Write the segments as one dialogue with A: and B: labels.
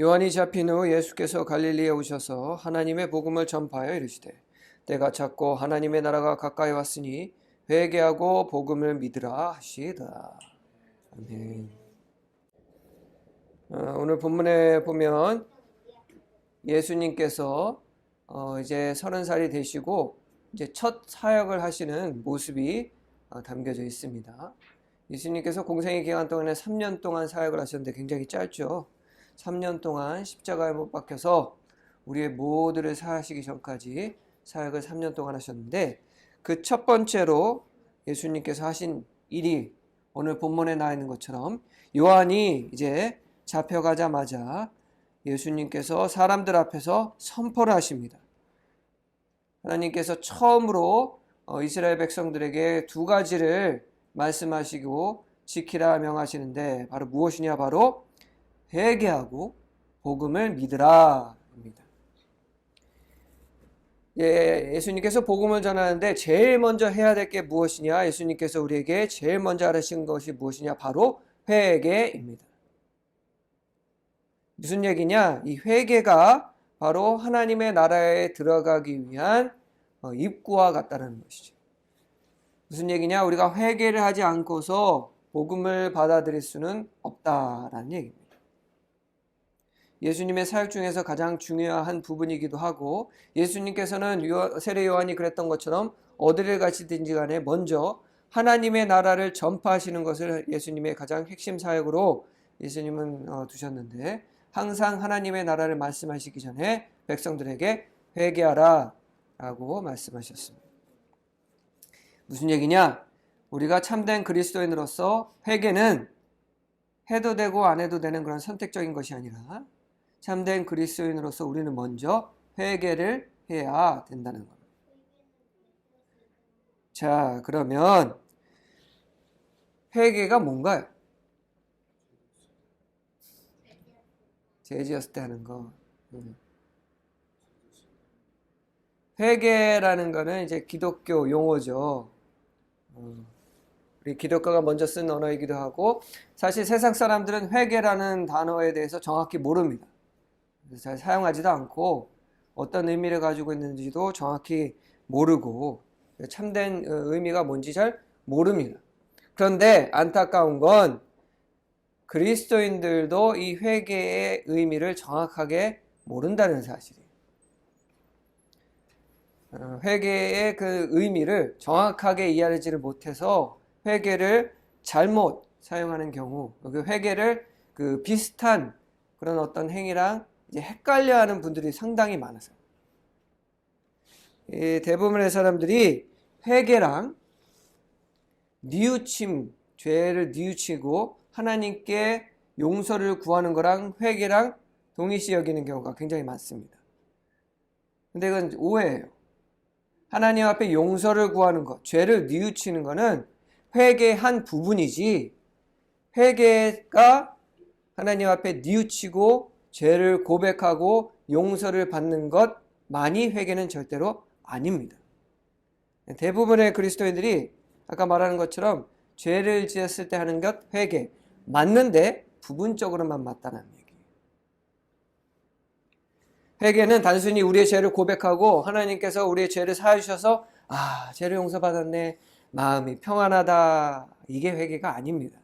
A: 요한이 잡힌 후 예수께서 갈릴리에 오셔서 하나님의 복음을 전파하여 이르시되 때가 찼고 하나님의 나라가 가까이 왔으니 회개하고 복음을 믿으라 하시다. 아멘. 오늘 본문에 보면 예수님께서 이제 30살이 되시고 이제 첫 사역을 하시는 모습이 담겨져 있습니다. 예수님께서 공생의 기간 동안에 3년 동안 사역을 하셨는데 굉장히 짧죠. 3년 동안 십자가에 못 박혀서 우리의 모두를 사하시기 전까지 사역을 3년 동안 하셨는데 그 첫 번째로 예수님께서 하신 일이 오늘 본문에 나와 있는 것처럼 요한이 이제 잡혀가자마자 예수님께서 사람들 앞에서 선포를 하십니다. 하나님께서 처음으로 이스라엘 백성들에게 두 가지를 말씀하시고 지키라 명하시는데 바로 무엇이냐? 바로 회개하고 복음을 믿으라 입니다. 예수님께서 복음을 전하는데 제일 먼저 해야 될 게 무엇이냐? 예수님께서 우리에게 제일 먼저 하신 것이 무엇이냐? 바로 회개입니다. 무슨 얘기냐? 이 회개가 바로 하나님의 나라에 들어가기 위한 입구와 같다는 것이죠. 무슨 얘기냐? 우리가 회개를 하지 않고서 복음을 받아들일 수는 없다라는 얘기입니다. 예수님의 사역 중에서 가장 중요한 부분이기도 하고 예수님께서는 세례 요한이 그랬던 것처럼 어디를 가시든지 간에 먼저 하나님의 나라를 전파하시는 것을 예수님의 가장 핵심 사역으로 예수님은 두셨는데 항상 하나님의 나라를 말씀하시기 전에 백성들에게 회개하라 라고 말씀하셨습니다. 무슨 얘기냐? 우리가 참된 그리스도인으로서 회개는 해도 되고 안 해도 되는 그런 선택적인 것이 아니라 참된 그리스도인으로서 우리는 먼저 회개를 해야 된다는 겁니다. 자, 그러면 회개가 뭔가요? 죄 지었을 때 하는 거. 회개라는 거는 이제 기독교 용어죠. 우리 기독교가 먼저 쓴 언어이기도 하고 사실 세상 사람들은 회개라는 단어에 대해서 정확히 모릅니다. 그래서 잘 사용하지도 않고 어떤 의미를 가지고 있는지도 정확히 모르고 참된 의미가 뭔지 잘 모릅니다. 그런데 안타까운 건 그리스도인들도 이 회개의 의미를 정확하게 모른다는 사실이에요. 회개의 그 의미를 정확하게 이해하지를 못해서 회개를 잘못 사용하는 경우, 그 회개를 그 비슷한 그런 어떤 행위랑 이제 헷갈려하는 분들이 상당히 많아서요. 대부분의 사람들이 회개랑 뉘우침, 죄를 뉘우치고 하나님께 용서를 구하는 거랑 회개랑 동일시 여기는 경우가 굉장히 많습니다. 근데 이건 오해예요. 하나님 앞에 용서를 구하는 것, 죄를 뉘우치는 것은 회개의 한 부분이지 회개가 하나님 앞에 뉘우치고 죄를 고백하고 용서를 받는 것만이 회개는 절대로 아닙니다. 대부분의 그리스도인들이 아까 말하는 것처럼 죄를 지었을 때 하는 것 회개 맞는데 부분적으로만 맞다는 얘기예요. 회개는 단순히 우리의 죄를 고백하고 하나님께서 우리의 죄를 사해 주셔서 죄를 용서받았네, 마음이 평안하다, 이게 회개가 아닙니다.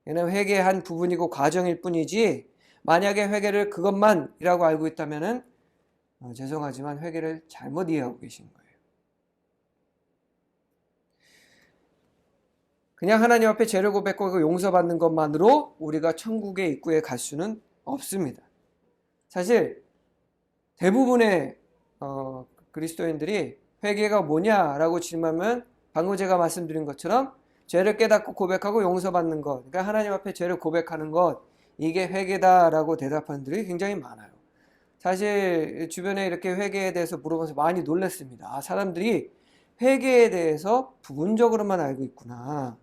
A: 얘는 회개의 한 부분이고 과정일 뿐이지 만약에 회개를 그것만이라고 알고 있다면 죄송하지만 회개를 잘못 이해하고 계신 거예요. 그냥 하나님 앞에 죄를 고백하고 용서받는 것만으로 우리가 천국의 입구에 갈 수는 없습니다. 사실 대부분의 그리스도인들이 회개가 뭐냐라고 질문하면 방금 제가 말씀드린 것처럼 죄를 깨닫고 고백하고 용서받는 것, 그러니까 하나님 앞에 죄를 고백하는 것, 이게 회개다라고 대답하는 분들이 굉장히 많아요. 사실 주변에 이렇게 회개에 대해서 물어봐서 많이 놀랐습니다. 사람들이 회개에 대해서 부분적으로만 알고 있구나.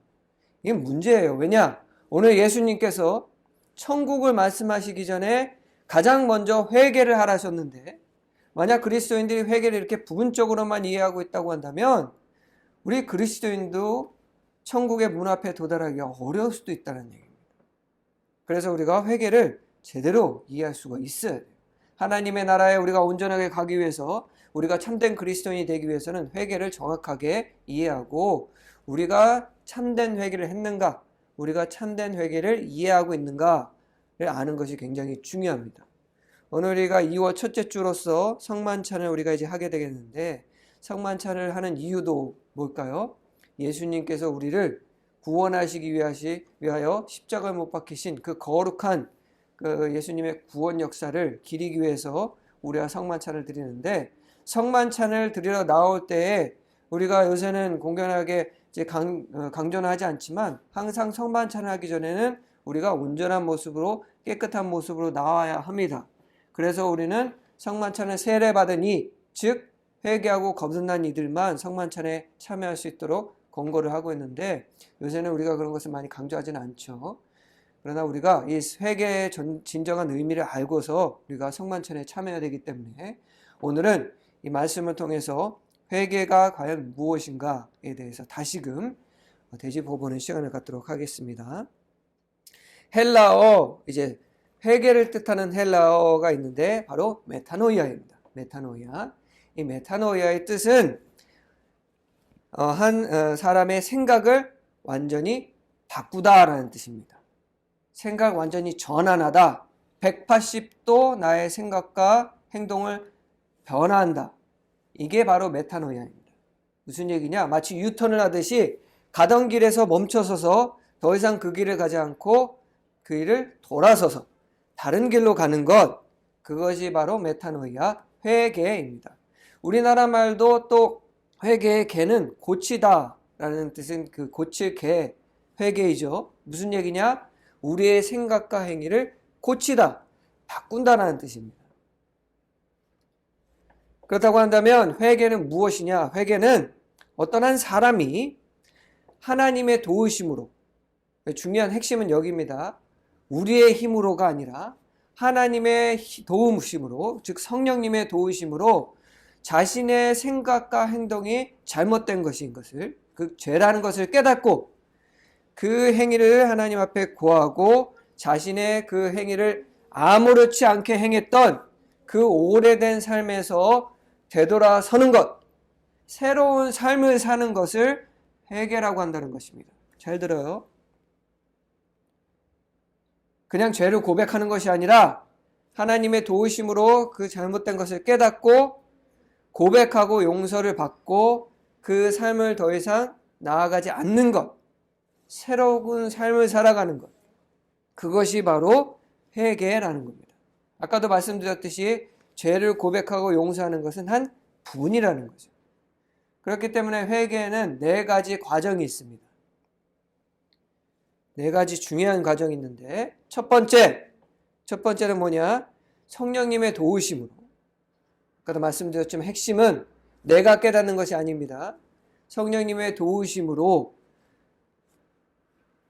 A: 이게 문제예요. 왜냐? 오늘 예수님께서 천국을 말씀하시기 전에 가장 먼저 회개를 하라셨는데 만약 그리스도인들이 회개를 이렇게 부분적으로만 이해하고 있다고 한다면 우리 그리스도인도 천국의 문 앞에 도달하기가 어려울 수도 있다는 얘기입니다. 그래서 우리가 회개를 제대로 이해할 수가 있어야 돼요. 하나님의 나라에 우리가 온전하게 가기 위해서, 우리가 참된 그리스도인이 되기 위해서는 회개를 정확하게 이해하고, 우리가 참된 회개를 했는가, 우리가 참된 회개를 이해하고 있는가를 아는 것이 굉장히 중요합니다. 오늘 우리가 2월 첫째 주로서 성만찬을 우리가 이제 하게 되겠는데, 성만찬을 하는 이유도 뭘까요? 예수님께서 우리를 구원하시기 위하여 십자가에 못 박히신 그 거룩한 그 예수님의 구원 역사를 기리기 위해서 우리가 성만찬을 드리는데, 성만찬을 드리러 나올 때에 우리가 요새는 공견하게 이제 강조는 하지 않지만, 항상 성만찬을 하기 전에는 우리가 온전한 모습으로, 깨끗한 모습으로 나와야 합니다. 그래서 우리는 성만찬을 세례받은 이, 즉 회개하고 거듭난 이들만 성만찬에 참여할 수 있도록 권고를 하고 있는데, 요새는 우리가 그런 것을 많이 강조하지는 않죠. 그러나 우리가 이 회개의 진정한 의미를 알고서 우리가 성만찬에 참여해야 되기 때문에, 오늘은 이 말씀을 통해서 회개가 과연 무엇인가에 대해서 다시금 되짚어보는 시간을 갖도록 하겠습니다. 헬라어, 이제 회개를 뜻하는 헬라어가 있는데 바로 메타노이아입니다. 메타노이아. 이 메타노이아의 뜻은 한 사람의 생각을 완전히 바꾸다라는 뜻입니다. 생각 완전히 전환하다. 180도 나의 생각과 행동을 변화한다. 이게 바로 메타노이아입니다. 무슨 얘기냐? 마치 유턴을 하듯이 가던 길에서 멈춰서서 더 이상 그 길을 가지 않고 그 길을 돌아서서 다른 길로 가는 것, 그것이 바로 메타노이아, 회개입니다. 우리나라 말도 또 회개의 개는 고치다 라는 뜻은 그 고칠 개, 회개이죠. 무슨 얘기냐? 우리의 생각과 행위를 고치다, 바꾼다라는 뜻입니다. 그렇다고 한다면 회개는 무엇이냐? 회개는 어떤 한 사람이 하나님의 도우심으로, 중요한 핵심은 여기입니다. 우리의 힘으로가 아니라 하나님의 도우심으로, 즉 성령님의 도우심으로 자신의 생각과 행동이 잘못된 것인 것을, 그 죄라는 것을 깨닫고 그 행위를 하나님 앞에 고하고 자신의 그 행위를 아무렇지 않게 행했던 그 오래된 삶에서 되돌아서는 것, 새로운 삶을 사는 것을 회개라고 한다는 것입니다. 잘 들어요. 그냥 죄를 고백하는 것이 아니라 하나님의 도우심으로 그 잘못된 것을 깨닫고 고백하고 용서를 받고 그 삶을 더 이상 나아가지 않는 것, 새로운 삶을 살아가는 것, 그것이 바로 회개라는 겁니다. 아까도 말씀드렸듯이 죄를 고백하고 용서하는 것은 한 분이라는 거죠. 그렇기 때문에 회개에는 4가지 과정이 있습니다. 4가지 중요한 과정이 있는데, 첫 번째는 뭐냐? 성령님의 도우심으로. 아까도 말씀드렸지만 핵심은 내가 깨닫는 것이 아닙니다. 성령님의 도우심으로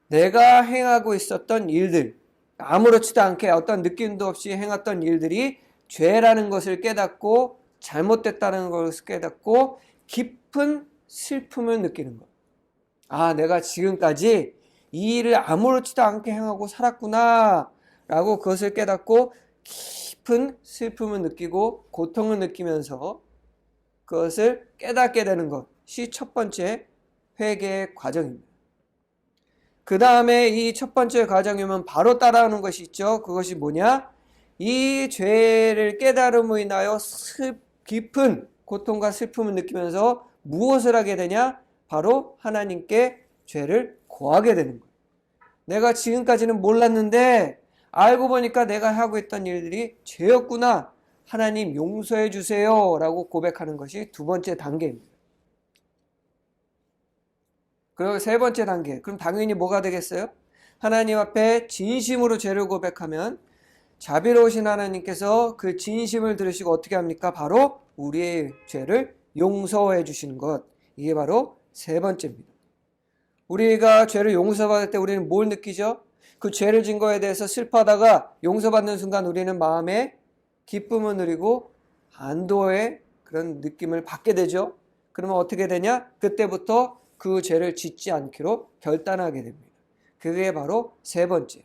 A: 내가 행하고 있었던 일들, 아무렇지도 않게 어떤 느낌도 없이 행했던 일들이 죄라는 것을 깨닫고 잘못됐다는 것을 깨닫고 깊은 슬픔을 느끼는 것. 아, 내가 지금까지 이 일을 아무렇지도 않게 행하고 살았구나 라고 그것을 깨닫고 깊은 슬픔을 느끼고 고통을 느끼면서 그것을 깨닫게 되는 것이 첫 번째 회개의 과정입니다. 그 다음에 이 첫 번째 과정이면 바로 따라오는 것이 있죠. 그것이 뭐냐? 이 죄를 깨달음으로 인하여 깊은 고통과 슬픔을 느끼면서 무엇을 하게 되냐? 바로 하나님께 죄를 고하게 되는 거예요. 내가 지금까지는 몰랐는데 알고 보니까 내가 하고 있던 일들이 죄였구나. 하나님 용서해 주세요 라고 고백하는 것이 두 번째 단계입니다. 그리고 세 번째 단계, 그럼 당연히 뭐가 되겠어요? 하나님 앞에 진심으로 죄를 고백하면 자비로우신 하나님께서 그 진심을 들으시고 어떻게 합니까? 바로 우리의 죄를 용서해 주시는 것. 이게 바로 세 번째입니다. 우리가 죄를 용서받을 때 우리는 뭘 느끼죠? 그 죄를 진 거에 대해서 슬퍼하다가 용서받는 순간 우리는 마음에 기쁨을 누리고 안도의 그런 느낌을 받게 되죠. 그러면 어떻게 되냐? 그때부터 그 죄를 짓지 않기로 결단하게 됩니다. 그게 바로 세 번째.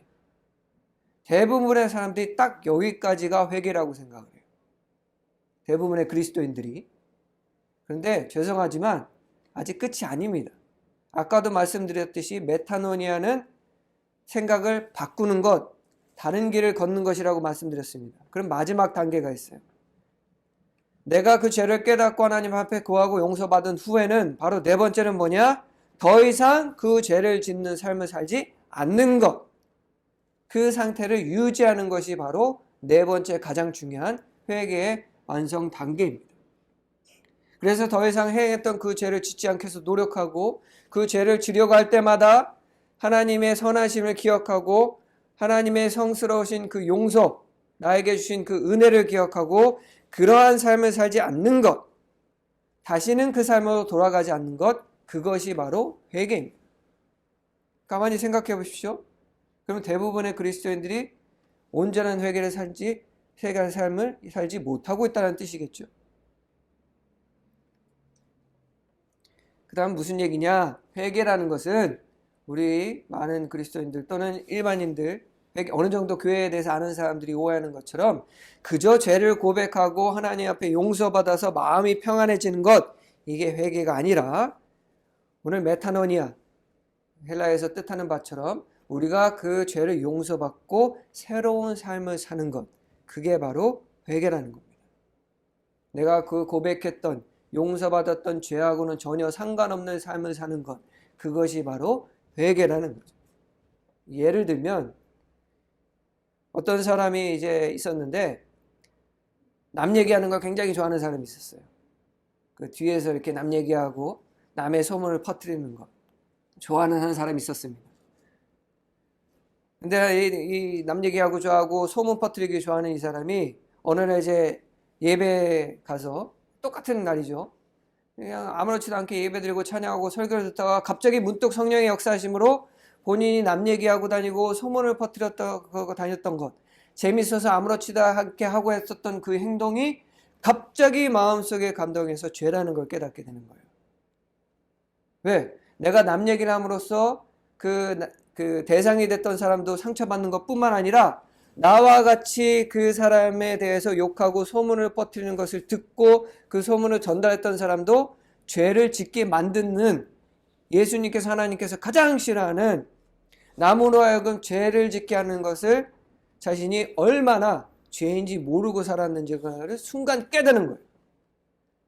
A: 대부분의 사람들이 딱 여기까지가 회개라고 생각을 해요. 대부분의 그리스도인들이. 그런데 죄송하지만 아직 끝이 아닙니다. 아까도 말씀드렸듯이 메타노니아는 생각을 바꾸는 것, 다른 길을 걷는 것이라고 말씀드렸습니다. 그럼 마지막 단계가 있어요. 내가 그 죄를 깨닫고 하나님 앞에 구하고 용서받은 후에는 바로 네 번째는 뭐냐? 더 이상 그 죄를 짓는 삶을 살지 않는 것. 그 상태를 유지하는 것이 바로 네 번째 가장 중요한 회개의 완성 단계입니다. 그래서 더 이상 행했던 그 죄를 짓지 않게 해서 노력하고 그 죄를 지려고 할 때마다 하나님의 선하심을 기억하고 하나님의 성스러우신 그 용서, 나에게 주신 그 은혜를 기억하고 그러한 삶을 살지 않는 것, 다시는 그 삶으로 돌아가지 않는 것, 그것이 바로 회개입니다. 가만히 생각해 보십시오. 그럼 대부분의 그리스도인들이 온전한 회개의 삶을 살지 못하고 있다는 뜻이겠죠. 그 다음 무슨 얘기냐? 회개라는 것은 우리 많은 그리스도인들 또는 일반인들, 어느 정도 교회에 대해서 아는 사람들이 오해하는 것처럼 그저 죄를 고백하고 하나님 앞에 용서받아서 마음이 평안해지는 것, 이게 회개가 아니라 오늘 메타노니아, 헬라에서 뜻하는 바처럼 우리가 그 죄를 용서받고 새로운 삶을 사는 것, 그게 바로 회개라는 겁니다. 내가 그 고백했던 용서받았던 죄하고는 전혀 상관없는 삶을 사는 것, 그것이 바로 회개라는 거죠. 예를 들면 어떤 사람이 이제 있었는데 남 얘기하는 걸 굉장히 좋아하는 사람이 있었어요. 그 뒤에서 이렇게 남 얘기하고 남의 소문을 퍼뜨리는 것 좋아하는 한 사람이 있었습니다. 근데 이 남 얘기하고 좋아하고 소문 퍼뜨리기 좋아하는 이 사람이 어느 날 이제 예배 가서 똑같은 날이죠. 그냥 아무렇지도 않게 예배드리고 찬양하고 설교를 듣다가 갑자기 문득 성령의 역사하심으로 본인이 남 얘기하고 다니고 소문을 퍼뜨렸다고 다녔던 것, 재밌어서 아무렇지도 않게 하고 했었던 그 행동이 갑자기 마음속에 감동해서 죄라는 걸 깨닫게 되는 거예요. 왜? 내가 남 얘기를 함으로써 그 대상이 됐던 사람도 상처받는 것뿐만 아니라 나와 같이 그 사람에 대해서 욕하고 소문을 퍼뜨리는 것을 듣고 그 소문을 전달했던 사람도 죄를 짓게 만드는, 예수님께서 하나님께서 가장 싫어하는 남으로 하여금 죄를 짓게 하는 것을 자신이 얼마나 죄인지 모르고 살았는지를 순간 깨닫는 거예요.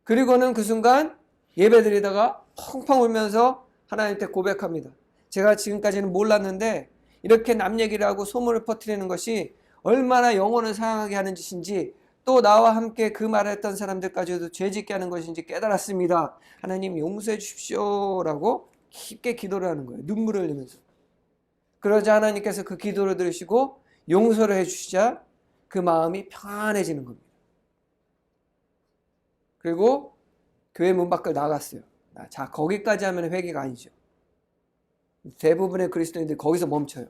A: 그리고는 그 순간 예배드리다가 펑펑 울면서 하나님께 고백합니다. 제가 지금까지는 몰랐는데 이렇게 남 얘기를 하고 소문을 퍼뜨리는 것이 얼마나 영혼을 상하게 하는 짓인지, 또 나와 함께 그 말을 했던 사람들까지도 죄짓게 하는 것인지 깨달았습니다. 하나님 용서해 주십시오 라고 깊게 기도를 하는 거예요. 눈물을 흘리면서. 그러자 하나님께서 그 기도를 들으시고 용서를 해주시자 그 마음이 평안해지는 겁니다. 그리고 교회 문 밖을 나갔어요. 자, 거기까지 하면 회개가 아니죠. 대부분의 그리스도인들이 거기서 멈춰요.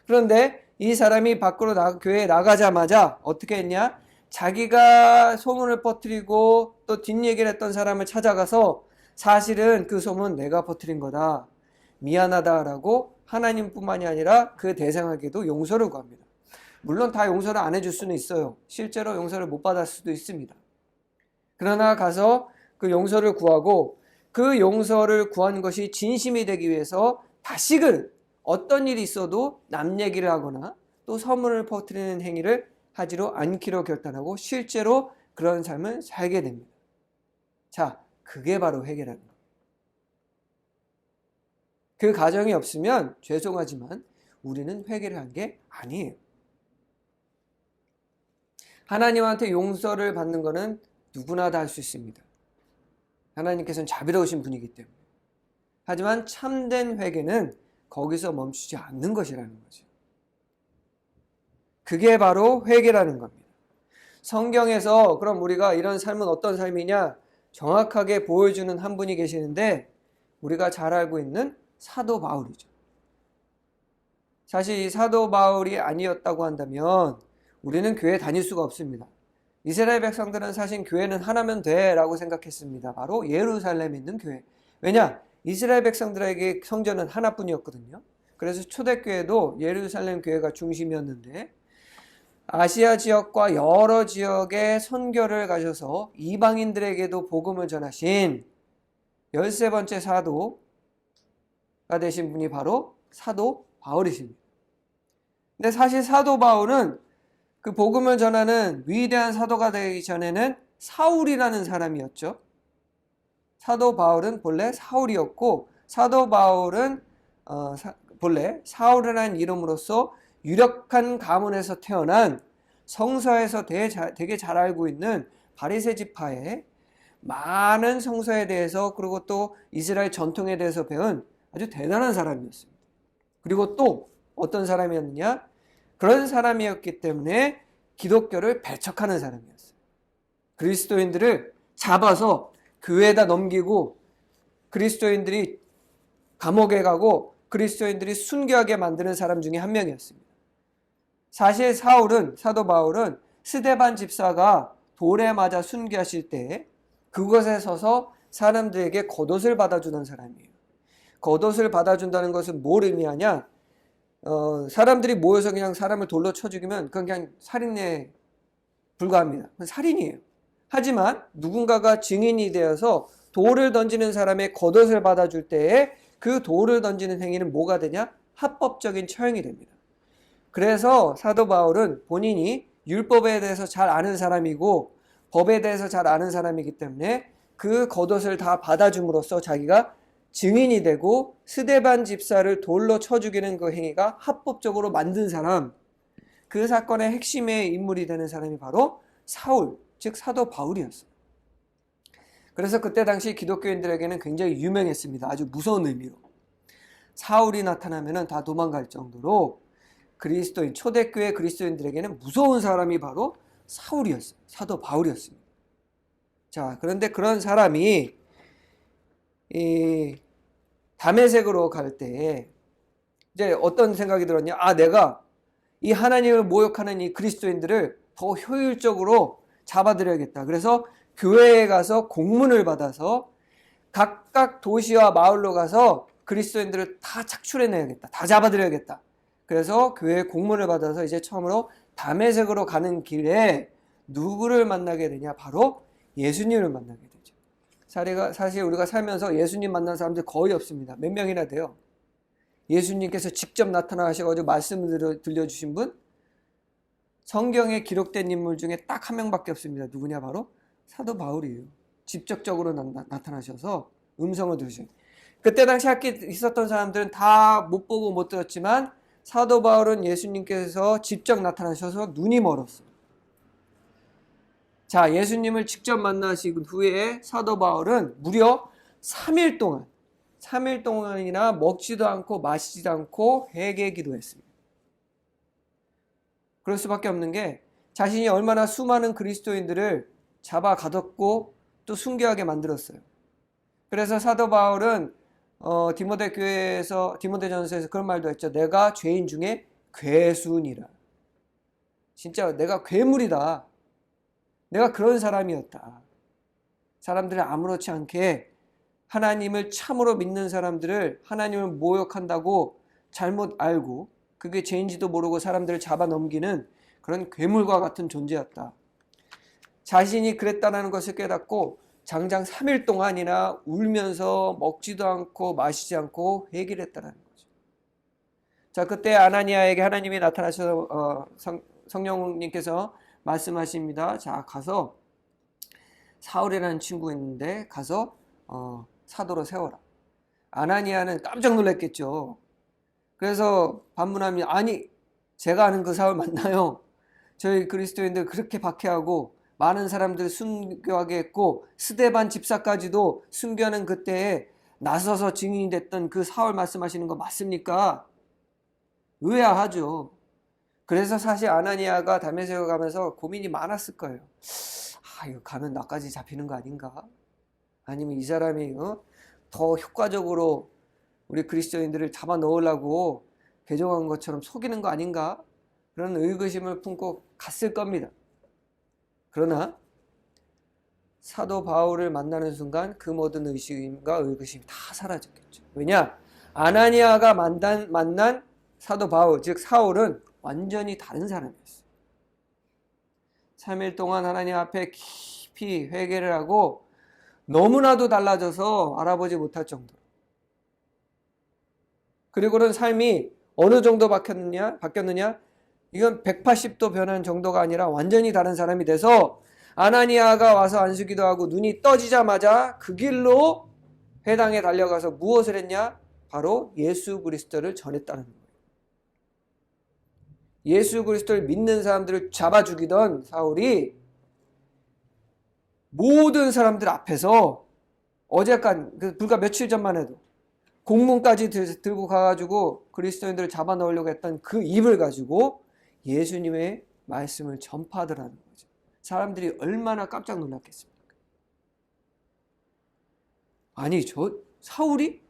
A: 그런데 이 사람이 밖으로 교회에 나가자마자 어떻게 했냐? 자기가 소문을 퍼뜨리고 또 뒷얘기를 했던 사람을 찾아가서 사실은 그 소문 내가 퍼뜨린 거다, 미안하다라고 하나님뿐만이 아니라 그 대상에게도 용서를 구합니다. 물론 다 용서를 안 해줄 수는 있어요. 실제로 용서를 못 받을 수도 있습니다. 그러나 가서 그 용서를 구하고 그 용서를 구한 것이 진심이 되기 위해서 다시금 어떤 일이 있어도 남 얘기를 하거나 또 소문을 퍼뜨리는 행위를 하지로 않기로 결단하고 실제로 그런 삶을 살게 됩니다. 자, 그게 바로 회개라는 거예요. 그 과정이 없으면 죄송하지만 우리는 회개를 한 게 아니에요. 하나님한테 용서를 받는 것은 누구나 다 할 수 있습니다. 하나님께서는 자비로우신 분이기 때문에. 하지만 참된 회개는 거기서 멈추지 않는 것이라는 거죠. 그게 바로 회개라는 겁니다. 성경에서 그럼 우리가 이런 삶은 어떤 삶이냐 정확하게 보여주는 한 분이 계시는데 우리가 잘 알고 있는 사도 바울이죠. 사실 이 사도 바울이 아니었다고 한다면 우리는 교회 다닐 수가 없습니다. 이스라엘 백성들은 사실 교회는 하나면 돼 라고 생각했습니다. 바로 예루살렘에 있는 교회. 왜냐? 이스라엘 백성들에게 성전은 하나뿐이었거든요. 그래서 초대교회도 예루살렘 교회가 중심이었는데 아시아 지역과 여러 지역에 선교를 가셔서 이방인들에게도 복음을 전하신 13번째 사도가 되신 분이 바로 사도 바울이십니다. 근데 사실 사도 바울은 그 복음을 전하는 위대한 사도가 되기 전에는 사울이라는 사람이었죠. 사도 바울은 본래 사울이었고, 사도 바울은 본래 사울이라는 이름으로서 유력한 가문에서 태어난, 성서에서 되게 잘 알고 있는 바리새 지파의 많은 성서에 대해서, 그리고 또 이스라엘 전통에 대해서 배운 아주 대단한 사람이었습니다. 그리고 또 어떤 사람이었느냐? 그런 사람이었기 때문에 기독교를 배척하는 사람이었어요. 그리스도인들을 잡아서 교회에다 넘기고, 그리스도인들이 감옥에 가고 그리스도인들이 순교하게 만드는 사람 중에 한 명이었습니다. 사실 사도 바울은 스데반 집사가 돌에 맞아 순교하실 때 그곳에 서서 사람들에게 겉옷을 받아주는 사람이에요. 겉옷을 받아준다는 것은 뭘 의미하냐? 사람들이 모여서 그냥 사람을 돌로 쳐 죽이면 그건 그냥 살인에 불과합니다. 그건 살인이에요. 하지만 누군가가 증인이 되어서 돌을 던지는 사람의 겉옷을 받아줄 때에 그 돌을 던지는 행위는 뭐가 되냐? 합법적인 처형이 됩니다. 그래서 사도 바울은 본인이 율법에 대해서 잘 아는 사람이고 법에 대해서 잘 아는 사람이기 때문에 그 겉옷을 다 받아줌으로써 자기가 증인이 되고 스데반 집사를 돌로 쳐 죽이는 그 행위가 합법적으로 만든 사람, 그 사건의 핵심의 인물이 되는 사람이 바로 사울, 즉 사도 바울이었어요. 그래서 그때 당시 기독교인들에게는 굉장히 유명했습니다. 아주 무서운 의미로. 사울이 나타나면 다 도망갈 정도로 그리스도인, 초대교회 그리스도인들에게는 무서운 사람이 바로 사울이었어요. 사도 바울이었습니다. 자, 그런데 그런 사람이 이 다메섹으로 갈 때 이제 어떤 생각이 들었냐? 내가 이 하나님을 모욕하는 이 그리스도인들을 더 효율적으로 잡아들여야겠다. 그래서 교회에 가서 공문을 받아서 각각 도시와 마을로 가서 그리스도인들을 다 착출해내야겠다. 다 잡아들여야겠다. 그래서 교회에 공문을 받아서 이제 처음으로 다메섹으로 가는 길에 누구를 만나게 되냐? 바로 예수님을 만나게 되죠. 사실 우리가 살면서 예수님 만난 사람들 거의 없습니다. 몇 명이나 돼요. 예수님께서 직접 나타나셔가지고 말씀을 들려주신 분? 성경에 기록된 인물 중에 딱 한 명밖에 없습니다. 누구냐? 바로 사도 바울이에요. 직접적으로 나타나셔서 음성을 들으셔요. 그때 당시 학교에 있었던 사람들은 다 못 보고 못 들었지만 사도 바울은 예수님께서 직접 나타나셔서 눈이 멀었어요. 자, 예수님을 직접 만나신 후에 사도 바울은 무려 3일 동안이나 먹지도 않고 마시지도 않고 회개 기도했습니다. 그럴 수밖에 없는 게 자신이 얼마나 수많은 그리스도인들을 잡아 가뒀고 또 순교하게 만들었어요. 그래서 사도 바울은 디모데전서에서 그런 말도 했죠. 내가 죄인 중에 괴수니라. 진짜 내가 괴물이다. 내가 그런 사람이었다. 사람들을 아무렇지 않게 하나님을 참으로 믿는 사람들을 하나님을 모욕한다고 잘못 알고 그게 죄인지도 모르고 사람들을 잡아넘기는 그런 괴물과 같은 존재였다. 자신이 그랬다는 것을 깨닫고 장장 3일 동안이나 울면서 먹지도 않고 마시지 않고 회개를 했다는 거죠. 자, 그때 아나니아에게 하나님이 나타나셔서 성령님께서 말씀하십니다. 자, 가서 사울이라는 친구 있는데 가서 사도로 세워라. 아나니아는 깜짝 놀랐겠죠. 그래서 반문합니다. 아니, 제가 아는 그 사울 맞나요? 저희 그리스도인들 그렇게 박해하고 많은 사람들 순교하게 했고 스데반 집사까지도 순교하는 그때에 나서서 증인이 됐던 그 사울 말씀하시는 거 맞습니까? 의아하죠. 그래서 사실 아나니아가 다메섹에 가면서 고민이 많았을 거예요. 이거 가면 나까지 잡히는 거 아닌가? 아니면 이 사람이 더 효과적으로 우리 그리스도인들을 잡아 넣으려고 배정한 것처럼 속이는 거 아닌가? 그런 의구심을 품고 갔을 겁니다. 그러나 사도 바울을 만나는 순간 그 모든 의심과 의구심이 다 사라졌겠죠. 왜냐? 아나니아가 만난 사도 바울, 즉 사울은 완전히 다른 사람이었어요. 3일 동안 하나님 앞에 깊이 회개를 하고 너무나도 달라져서 알아보지 못할 정도로. 그리고는 삶이 어느 정도 바뀌었느냐? 이건 180도 변한 정도가 아니라 완전히 다른 사람이 돼서 아나니아가 와서 안수기도 하고 눈이 떠지자마자 그 길로 회당에 달려가서 무엇을 했냐? 바로 예수 그리스도를 전했다는 거예요. 예수 그리스도를 믿는 사람들을 잡아 죽이던 사울이 모든 사람들 앞에서 어제까지 불과 며칠 전만 해도 공문까지 들고 가가지고 그리스도인들을 잡아 넣으려고 했던 그 입을 가지고 예수님의 말씀을 전파하더라는 거죠. 사람들이 얼마나 깜짝 놀랐겠습니까? 아니 저 사울이?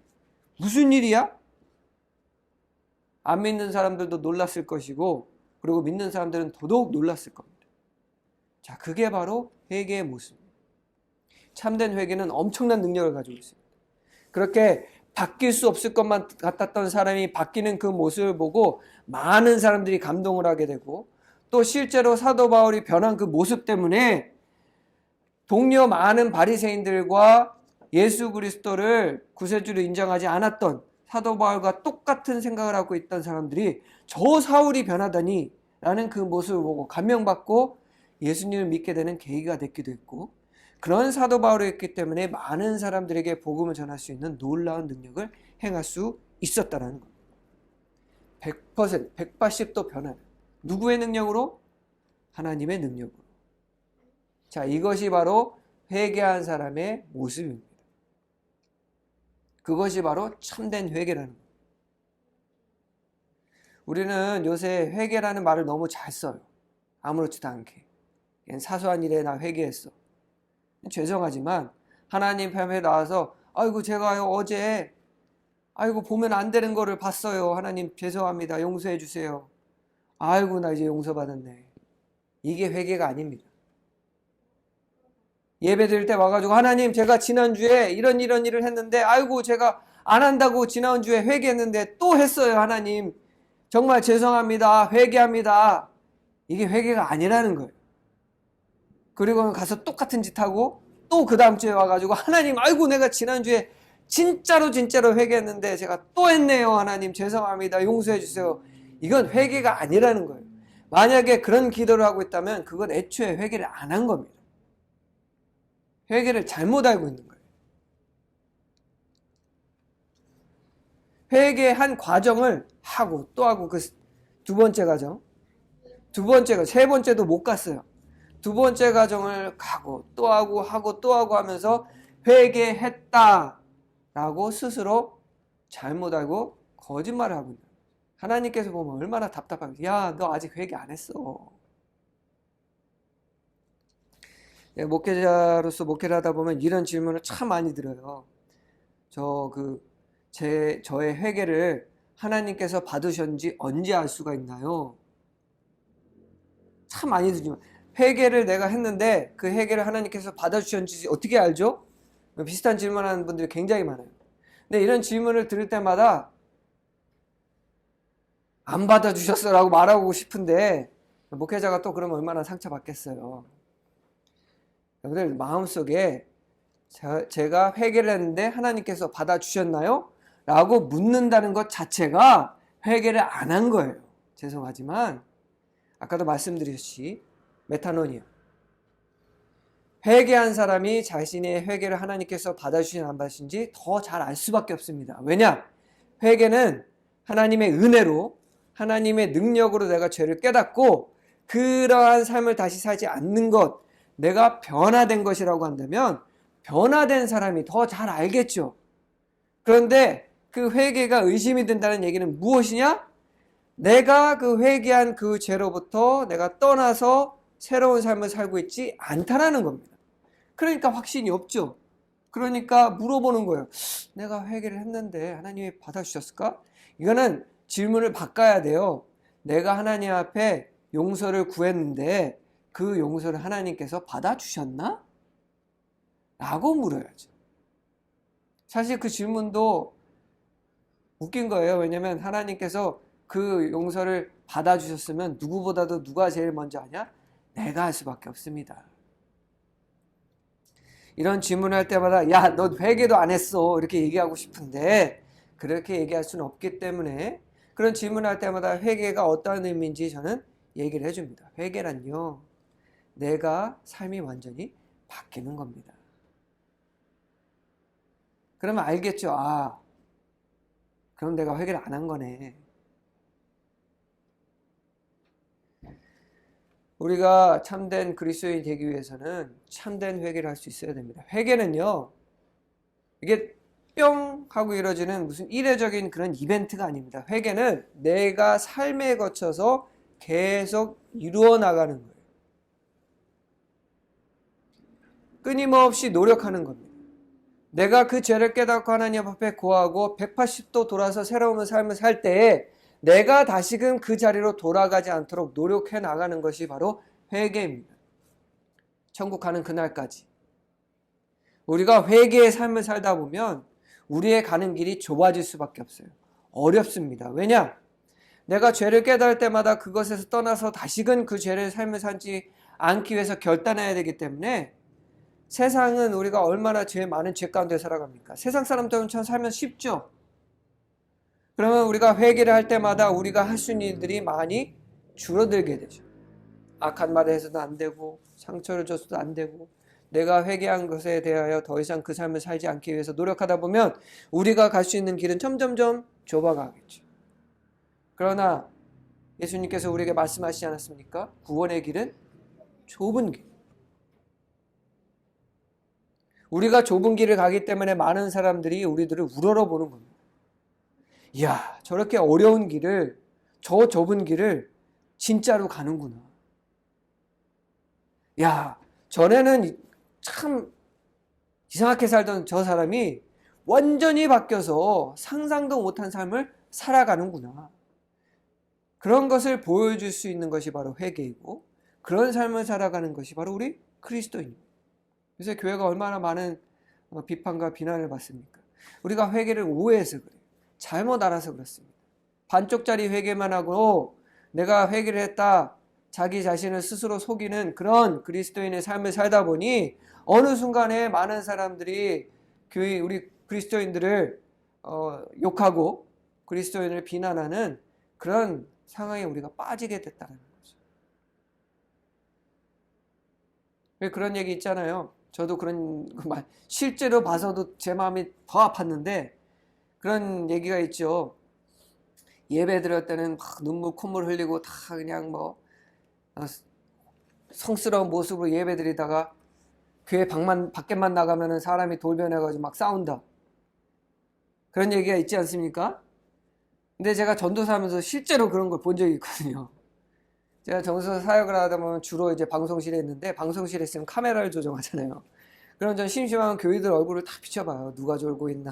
A: 무슨 일이야? 안 믿는 사람들도 놀랐을 것이고 그리고 믿는 사람들은 더더욱 놀랐을 겁니다. 자, 그게 바로 회개의 모습입니다. 참된 회개는 엄청난 능력을 가지고 있습니다. 그렇게 바뀔 수 없을 것만 같았던 사람이 바뀌는 그 모습을 보고 많은 사람들이 감동을 하게 되고 또 실제로 사도 바울이 변한 그 모습 때문에 동료 많은 바리새인들과 예수 그리스도를 구세주로 인정하지 않았던 사도 바울과 똑같은 생각을 하고 있던 사람들이 저 사울이 변하다니 라는 그 모습을 보고 감명받고 예수님을 믿게 되는 계기가 됐기도 했고 그런 사도 바울이었기 때문에 많은 사람들에게 복음을 전할 수 있는 놀라운 능력을 행할 수 있었다는 겁니다. 100%, 180도 변화는 누구의 능력으로? 하나님의 능력으로. 자, 이것이 바로 회개한 사람의 모습입니다. 그것이 바로 참된 회개라는 겁니다. 우리는 요새 회개라는 말을 너무 잘 써요. 아무렇지도 않게. 사소한 일에 나 회개했어. 죄송하지만 하나님 앞에 나와서 아이고 제가요 어제 아이고 보면 안 되는 거를 봤어요. 하나님 죄송합니다. 용서해 주세요. 아이고 나 이제 용서받았네. 이게 회개가 아닙니다. 예배 드릴 때 와가지고 하나님 제가 지난주에 이런 일을 했는데 아이고 제가 안 한다고 지난주에 회개했는데 또 했어요. 하나님 정말 죄송합니다. 회개합니다. 이게 회개가 아니라는 거예요. 그리고 가서 똑같은 짓 하고 또 그 다음 주에 와가지고 하나님 아이고 내가 지난주에 진짜로 회개했는데 제가 또 했네요. 하나님 죄송합니다. 용서해 주세요. 이건 회개가 아니라는 거예요. 만약에 그런 기도를 하고 있다면 그건 애초에 회개를 안 한 겁니다. 회개를 잘못 알고 있는 거예요. 회개한 과정을 하고 또 하고 그 두 번째 과정, 세 번째도 못 갔어요. 두 번째 과정을 가고 또 하고 또 하면서 회개했다라고 스스로 잘못 알고 거짓말을 하고 있는 거예요. 하나님께서 보면 얼마나 답답하게 야, 너 아직 회개 안 했어. 목회자로서 목회를 하다 보면 이런 질문을 참 많이 들어요. 저의 회개를 하나님께서 받으셨는지 언제 알 수가 있나요? 참 많이 들지만 회개를 내가 했는데 그 회개를 하나님께서 받아주셨는지 어떻게 알죠? 비슷한 질문하는 분들이 굉장히 많아요. 근데 이런 질문을 들을 때마다 안 받아주셨어 라고 말하고 싶은데 목회자가 또 그러면 얼마나 상처받겠어요. 여러분들 마음속에 제가 회개를 했는데 하나님께서 받아주셨나요? 라고 묻는다는 것 자체가 회개를 안 한 거예요. 죄송하지만 아까도 말씀드렸듯이 메타노니아 회개한 사람이 자신의 회개를 하나님께서 받아주시는지 안 받으시는지 더 잘 알 수밖에 없습니다. 왜냐? 회개는 하나님의 은혜로 하나님의 능력으로 내가 죄를 깨닫고 그러한 삶을 다시 살지 않는 것, 내가 변화된 것이라고 한다면 변화된 사람이 더 잘 알겠죠. 그런데 그 회개가 의심이 된다는 얘기는 무엇이냐? 내가 그 회개한 그 죄로부터 내가 떠나서 새로운 삶을 살고 있지 않다라는 겁니다. 그러니까 확신이 없죠. 그러니까 물어보는 거예요. 내가 회개를 했는데 하나님이 받아주셨을까? 이거는 질문을 바꿔야 돼요. 내가 하나님 앞에 용서를 구했는데 그 용서를 하나님께서 받아주셨나? 라고 물어야죠. 사실 그 질문도 웃긴 거예요. 왜냐면 하나님께서 그 용서를 받아주셨으면 누구보다도 누가 제일 먼저 하냐? 내가 할 수밖에 없습니다. 이런 질문할 때마다 야, 너 회개도 안 했어 이렇게 얘기하고 싶은데 그렇게 얘기할 수는 없기 때문에 그런 질문할 때마다 회개가 어떤 의미인지 저는 얘기를 해줍니다. 회개란요, 내가 삶이 완전히 바뀌는 겁니다. 그러면 알겠죠. 아, 그럼 내가 회개를 안 한 거네. 우리가 참된 그리스도인이 되기 위해서는 참된 회개를 할 수 있어야 됩니다. 회개는요, 이게 뿅 하고 이루어지는 무슨 이례적인 그런 이벤트가 아닙니다. 회개는 내가 삶에 거쳐서 계속 이루어 나가는 거예요. 끊임없이 노력하는 겁니다. 내가 그 죄를 깨닫고 하나님 앞에 고하고 180도 돌아서 새로운 삶을 살 때에 내가 다시금 그 자리로 돌아가지 않도록 노력해 나가는 것이 바로 회개입니다. 천국 가는 그날까지 우리가 회개의 삶을 살다 보면 우리의 가는 길이 좁아질 수밖에 없어요. 어렵습니다. 왜냐? 내가 죄를 깨달을 때마다 그것에서 떠나서 다시금 그 죄를 삶을 살지 않기 위해서 결단해야 되기 때문에 세상은 우리가 얼마나 죄 많은 죄 가운데 살아갑니까? 세상 사람들처럼 살면 쉽죠? 그러면 우리가 회개를 할 때마다 우리가 할 수 있는 일들이 많이 줄어들게 되죠. 악한 말을 해서도 안 되고 상처를 줬어도 안 되고 내가 회개한 것에 대하여 더 이상 그 삶을 살지 않기 위해서 노력하다 보면 우리가 갈 수 있는 길은 점점점 좁아가겠죠. 그러나 예수님께서 우리에게 말씀하시지 않았습니까? 구원의 길은 좁은 길. 우리가 좁은 길을 가기 때문에 많은 사람들이 우리들을 우러러보는 겁니다. 이야, 저렇게 어려운 길을, 저 좁은 길을 진짜로 가는구나. 야, 전에는 참 이상하게 살던 저 사람이 완전히 바뀌어서 상상도 못한 삶을 살아가는구나. 그런 것을 보여줄 수 있는 것이 바로 회개이고 그런 삶을 살아가는 것이 바로 우리 그리스도인입니다. 그래서 교회가 얼마나 많은 비판과 비난을 받습니까? 우리가 회개를 오해해서 그래요. 잘못 알아서 그렇습니다. 반쪽짜리 회개만 하고 내가 회개를 했다 자기 자신을 스스로 속이는 그런 그리스도인의 삶을 살다 보니 어느 순간에 많은 사람들이 교회 우리 그리스도인들을 욕하고 그리스도인을 비난하는 그런 상황에 우리가 빠지게 됐다는 거죠. 왜 그런 얘기 있잖아요. 저도 그런 말 실제로 봐서도 제 마음이 더 아팠는데 그런 얘기가 있죠. 예배 드릴 때는 막 눈물 콧물 흘리고 다 그냥 뭐 성스러운 모습으로 예배 드리다가 교회 밖에만 나가면 사람이 돌변해가지고 막 싸운다. 그런 얘기가 있지 않습니까? 근데 제가 전도사하면서 실제로 그런 걸 본 적이 있거든요. 제가 전도사 사역을 하다 보면 주로 이제 방송실에 있는데 방송실에 있으면 카메라를 조정하잖아요. 그럼 전 심심하면 교회들 얼굴을 다 비춰봐요. 누가 졸고 있나,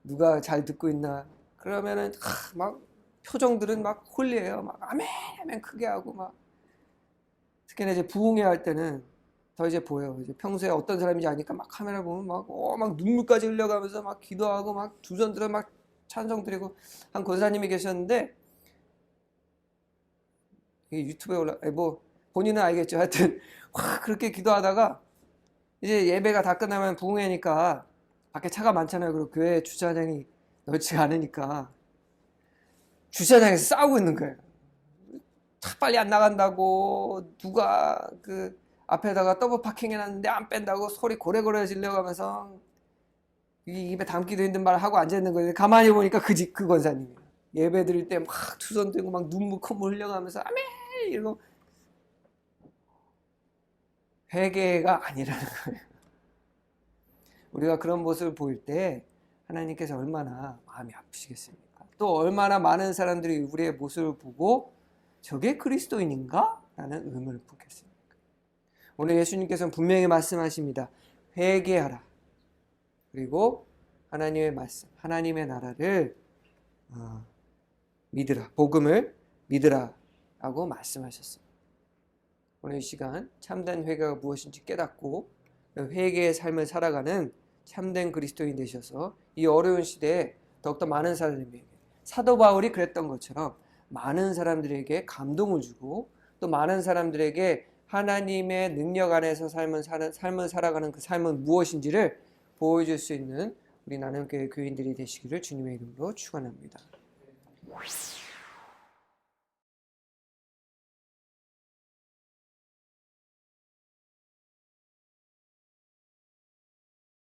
A: 누가 잘 듣고 있나. 그러면은 막 표정들은 막 홀리해요. 막 아멘 아멘 크게 하고 막. 특히나 이제 부흥회 할 때는 더 이제 보여요. 이제 평소에 어떤 사람인지 아니까 막 카메라 보면 막 눈물까지 흘려가면서 막 기도하고 막 두 손 들어 막 찬송 드리고 한 권사님이 계셨는데 이게 유튜브에 뭐 본인은 알겠죠. 하여튼 확 그렇게 기도하다가 이제 예배가 다 끝나면 부흥회니까 밖에 차가 많잖아요. 그리고 교회 주차장이 넓지가 않으니까 주차장에서 싸우고 있는 거예요. 차 빨리 안 나간다고 누가 그 앞에다가 더블 파킹 해놨는데 안 뺀다고 소리 고래고래 질려가면서 입에 담기도 힘든 말을 하고 앉아있는 거예요. 가만히 보니까 그 권사님이에요. 예배 드릴 때 막 두 손 들고 막 눈물 콧물 흘려가면서 아멘 이러고 회개가 아니라는 거예요. 우리가 그런 모습을 보일 때 하나님께서 얼마나 마음이 아프시겠습니까? 또 얼마나 많은 사람들이 우리의 모습을 보고 저게 그리스도인인가? 라는 의문을 품겠습니까? 오늘 예수님께서는 분명히 말씀하십니다. 회개하라. 그리고 하나님의 말씀, 하나님의 나라를 믿으라. 복음을 믿으라 라고 말씀하셨습니다. 오늘 이 시간 참된 회개가 무엇인지 깨닫고 회개의 삶을 살아가는 참된 그리스도인 되셔서 이 어려운 시대에 더욱더 많은 사람들에게 사도 바울이 그랬던 것처럼 많은 사람들에게 감동을 주고 또 많은 사람들에게 하나님의 능력 안에서 삶을 살아가는 그 삶은 무엇인지를 보여줄 수 있는 우리 나눔교회 교인들이 되시기를 주님의 이름으로 축원합니다.